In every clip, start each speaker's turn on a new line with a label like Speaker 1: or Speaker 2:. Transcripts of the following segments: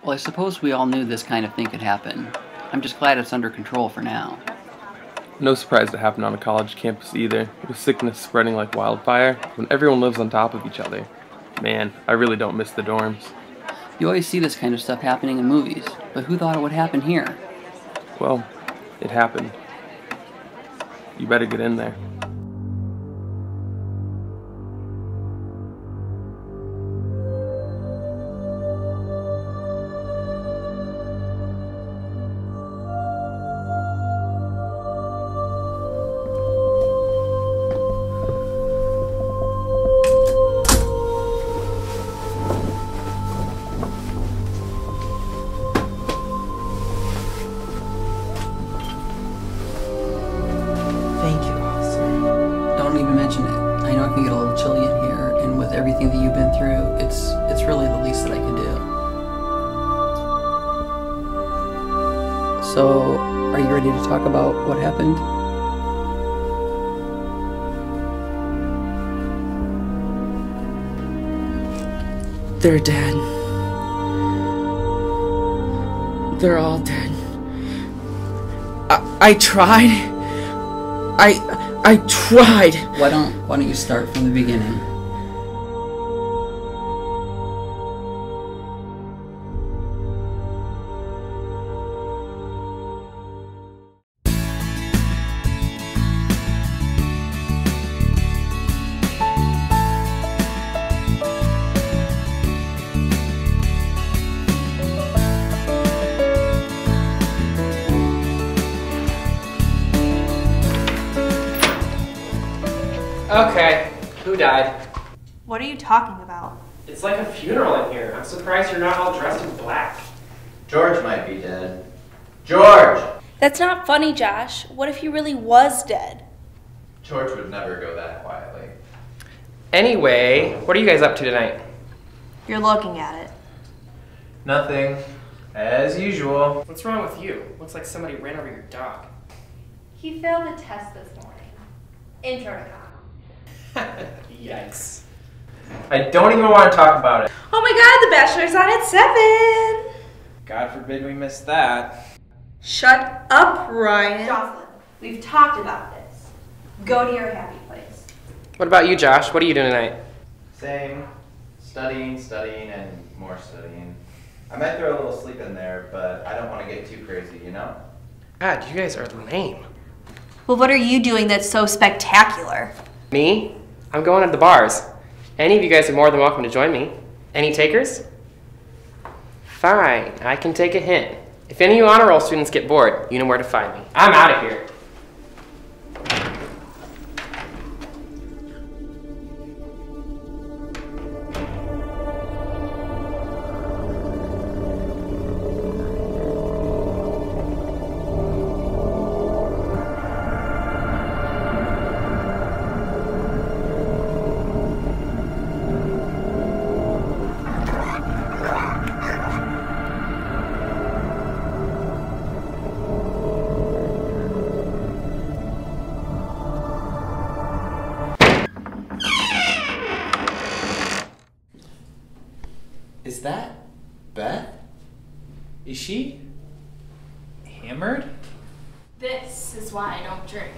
Speaker 1: Well, I suppose we all knew this kind of thing could happen. I'm just glad it's under control for now.
Speaker 2: No surprise it happened on a college campus either, with sickness spreading like wildfire when everyone lives on top of each other. Man, I really don't miss the dorms.
Speaker 1: You always see this kind of stuff happening in movies, but who thought it would happen here?
Speaker 2: Well, it happened. You better get in there.
Speaker 1: Don't even mention it. I know it can get a little chilly in here, and with everything that you've been through, it's really the least that I can do. So, are you ready to talk about what happened?
Speaker 3: They're dead. They're all dead. I tried. I tried.
Speaker 1: Why don't you start from the beginning?
Speaker 4: Okay, who died?
Speaker 5: What are you talking about?
Speaker 4: It's like a funeral in here. I'm surprised you're not all dressed in black.
Speaker 6: George might be dead. George!
Speaker 5: That's not funny, Josh. What if he really was dead?
Speaker 6: George would never go that quietly.
Speaker 4: Anyway, what are you guys up to tonight?
Speaker 5: You're looking at it.
Speaker 6: Nothing. As usual.
Speaker 4: What's wrong with you? Looks like somebody ran over your dog.
Speaker 7: He failed the test this morning. Intro to com.
Speaker 4: Yikes.
Speaker 6: I don't even want to talk about it.
Speaker 5: Oh my god, The Bachelor's on at 7!
Speaker 6: God forbid we miss that.
Speaker 5: Shut up, Ryan.
Speaker 7: Jocelyn, we've talked about this. Go to your happy place.
Speaker 4: What about you, Josh? What are you doing tonight?
Speaker 6: Same. Studying, and more studying. I might throw a little sleep in there, but I don't want to get too crazy, you know?
Speaker 4: God, you guys are lame.
Speaker 5: Well, what are you doing that's so spectacular?
Speaker 4: Me? I'm going to the bars. Any of you guys are more than welcome to join me. Any takers? Fine, I can take a hint. If any of you honor roll students get bored, you know where to find me. I'm out of here.
Speaker 6: Is that Beth? Is she hammered?
Speaker 7: This is why I don't drink.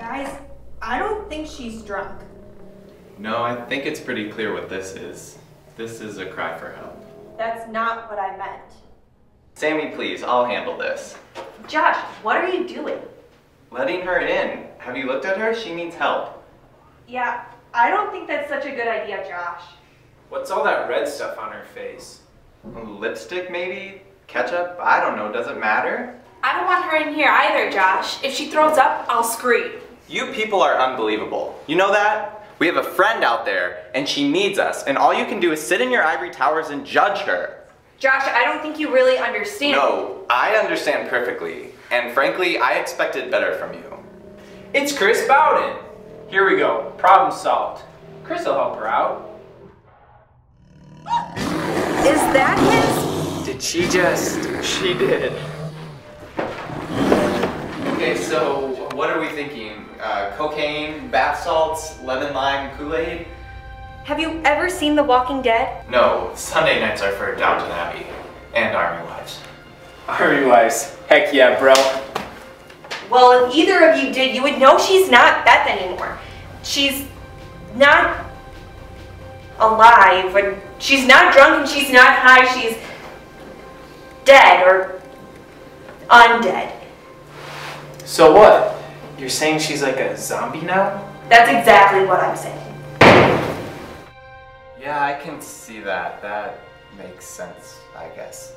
Speaker 7: Guys, I don't think she's drunk.
Speaker 6: No, I think it's pretty clear what this is. This is a cry for help.
Speaker 7: That's not what I meant.
Speaker 6: Sammy, please, I'll handle this.
Speaker 7: Josh, what are you doing?
Speaker 6: Letting her in. Have you looked at her? She needs help.
Speaker 7: Yeah, I don't think that's such a good idea, Josh.
Speaker 4: What's all that red stuff on her face?
Speaker 6: Lipstick, maybe? Ketchup? I don't know. Does it matter?
Speaker 5: I don't want her in here either, Josh. If she throws up, I'll scream.
Speaker 6: You people are unbelievable. You know that? We have a friend out there, and she needs us, and all you can do is sit in your ivory towers and judge her.
Speaker 5: Josh, I don't think you really understand.
Speaker 6: No, I understand perfectly, and frankly, I expected better from you.
Speaker 4: It's Chris Bowden. Here we go. Problem solved. Chris will help her out.
Speaker 5: Is that his?
Speaker 4: Did she just? She did.
Speaker 6: Okay, so what are we thinking? Cocaine, bath salts, lemon lime, Kool-Aid?
Speaker 5: Have you ever seen The Walking Dead?
Speaker 6: No, Sunday nights are for Downton Abbey and Army Wives.
Speaker 4: Army Wives. Heck yeah, bro.
Speaker 5: Well, if either of you did, you would know she's not Beth anymore. She's not alive, and she's not drunk, and she's not high. She's dead or undead.
Speaker 4: So what? You're saying she's like a zombie now?
Speaker 5: That's exactly what I'm saying.
Speaker 6: Yeah, I can see that. That makes sense, I guess.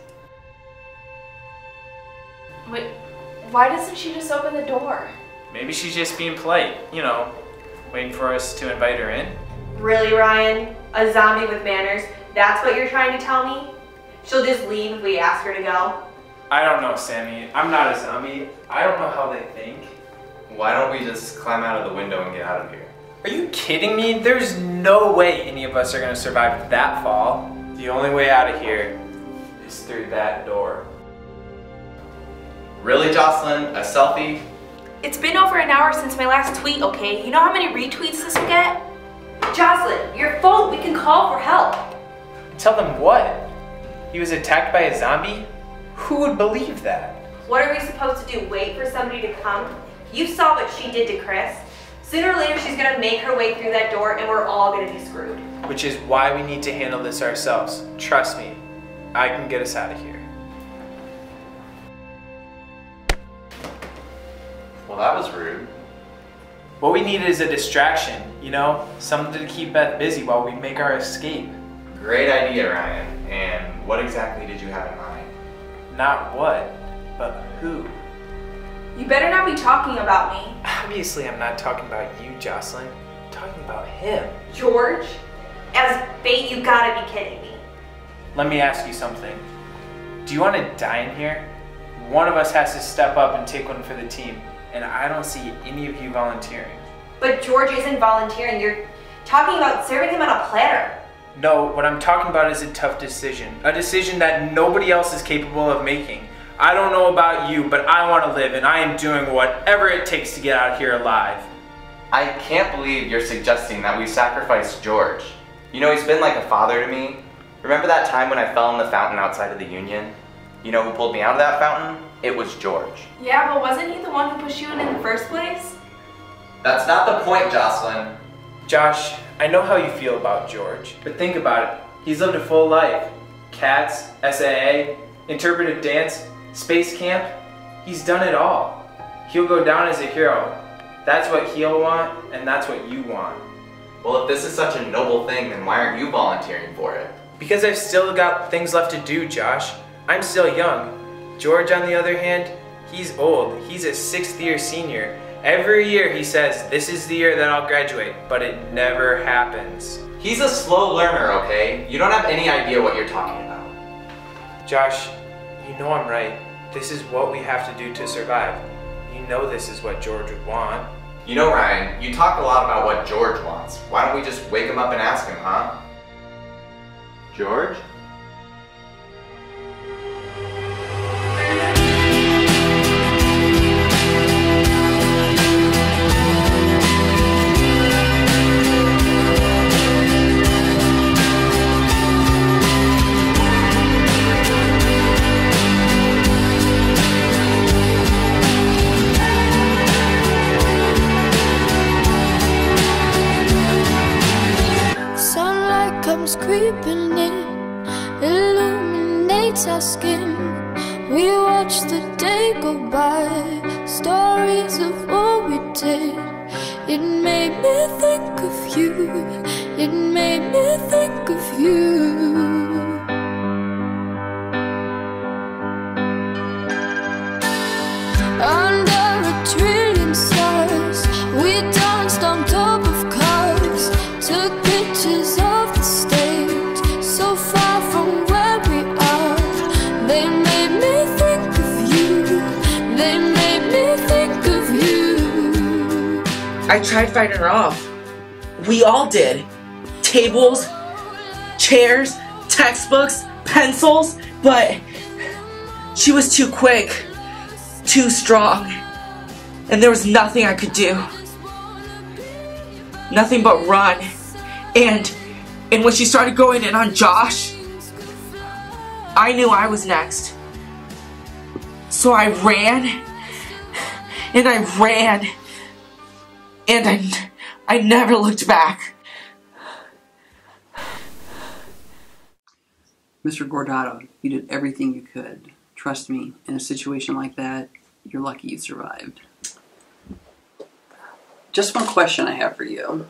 Speaker 5: Wait, why doesn't she just open the door?
Speaker 4: Maybe she's just being polite, you know, waiting for us to invite her in.
Speaker 5: Really, Ryan? A zombie with manners? That's what you're trying to tell me? She'll just leave if we ask her to go?
Speaker 4: I don't know, Sammy. I'm not a zombie. I don't know how they think.
Speaker 6: Why don't we just climb out of the window and get out of here?
Speaker 4: Are you kidding me? There's no way any of us are gonna survive that fall. The only way out of here is through that door.
Speaker 6: Really, Jocelyn? A selfie?
Speaker 5: It's been over an hour since my last tweet, okay? You know how many retweets this will get? Jocelyn, your phone, we can call for help.
Speaker 4: Tell them what? He was attacked by a zombie? Who would believe that?
Speaker 5: What are we supposed to do, wait for somebody to come? You saw what she did to Chris. Sooner or later she's gonna make her way through that door and we're all gonna be screwed.
Speaker 4: Which is why we need to handle this ourselves. Trust me, I can get us out of here.
Speaker 6: Well, that was rude.
Speaker 4: What we need is a distraction, you know? Something to keep Beth busy while we make our escape.
Speaker 6: Great idea, Ryan. And what exactly did you have in mind?
Speaker 4: Not what, but who.
Speaker 5: You better not be talking about me.
Speaker 4: Obviously I'm not talking about you, Jocelyn. I'm talking about him.
Speaker 5: George? As bait, you gotta be kidding me.
Speaker 4: Let me ask you something. Do you want to die in here? One of us has to step up and take one for the team, and I don't see any of you volunteering.
Speaker 5: But George isn't volunteering. You're talking about serving him on a platter.
Speaker 4: No, what I'm talking about is a tough decision. A decision that nobody else is capable of making. I don't know about you, but I want to live, and I am doing whatever it takes to get out of here alive.
Speaker 6: I can't believe you're suggesting that we sacrifice George. You know, he's been like a father to me. Remember that time when I fell in the fountain outside of the Union? You know who pulled me out of that fountain? It was George.
Speaker 5: Yeah, but wasn't he the one who pushed you in the first place?
Speaker 6: That's not the point, Jocelyn.
Speaker 4: Josh, I know how you feel about George, but think about it. He's lived a full life. Cats, SAA, interpretive dance, space camp. He's done it all. He'll go down as a hero. That's what he'll want, and that's what you want.
Speaker 6: Well, if this is such a noble thing, then why aren't you volunteering for it?
Speaker 4: Because I've still got things left to do, Josh. I'm still young. George, on the other hand, he's old. He's a 6th year senior. Every year he says, this is the year that I'll graduate, but it never happens.
Speaker 6: He's a slow learner, okay? You don't have any idea what you're talking about.
Speaker 4: Josh, you know I'm right. This is what we have to do to survive. You know this is what George would want.
Speaker 6: You know, Ryan, you talk a lot about what George wants. Why don't we just wake him up and ask him, huh? George?
Speaker 8: Creeping in, illuminates our skin. We watch the day go by, stories of what we did. It made me think of you, it made me think of you. Under a trillion stars, we danced on top of cars, took pictures of the stage, so far from where we are. They made me think of you, they made me think of you.
Speaker 3: I tried fighting her off. We all did. Tables, chairs, textbooks, pencils, but she was too quick, too strong, and there was nothing I could do. Nothing but run. And And when she started going in on Josh, I knew I was next. So I ran, and I ran, and I never looked back.
Speaker 1: Mr. Gordato, you did everything you could. Trust me, in a situation like that, you're lucky you survived. Just one question I have for you.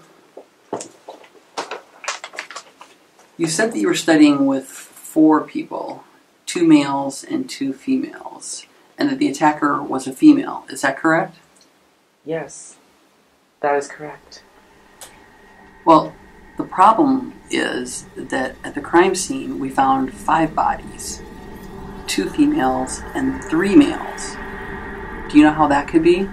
Speaker 1: You said that you were studying with 4 people, 2 males and 2 females, and that the attacker was a female. Is that correct?
Speaker 3: Yes, that is correct.
Speaker 1: Well, the problem is that at the crime scene we found 5 bodies, 2 females and 3 males. Do you know how that could be?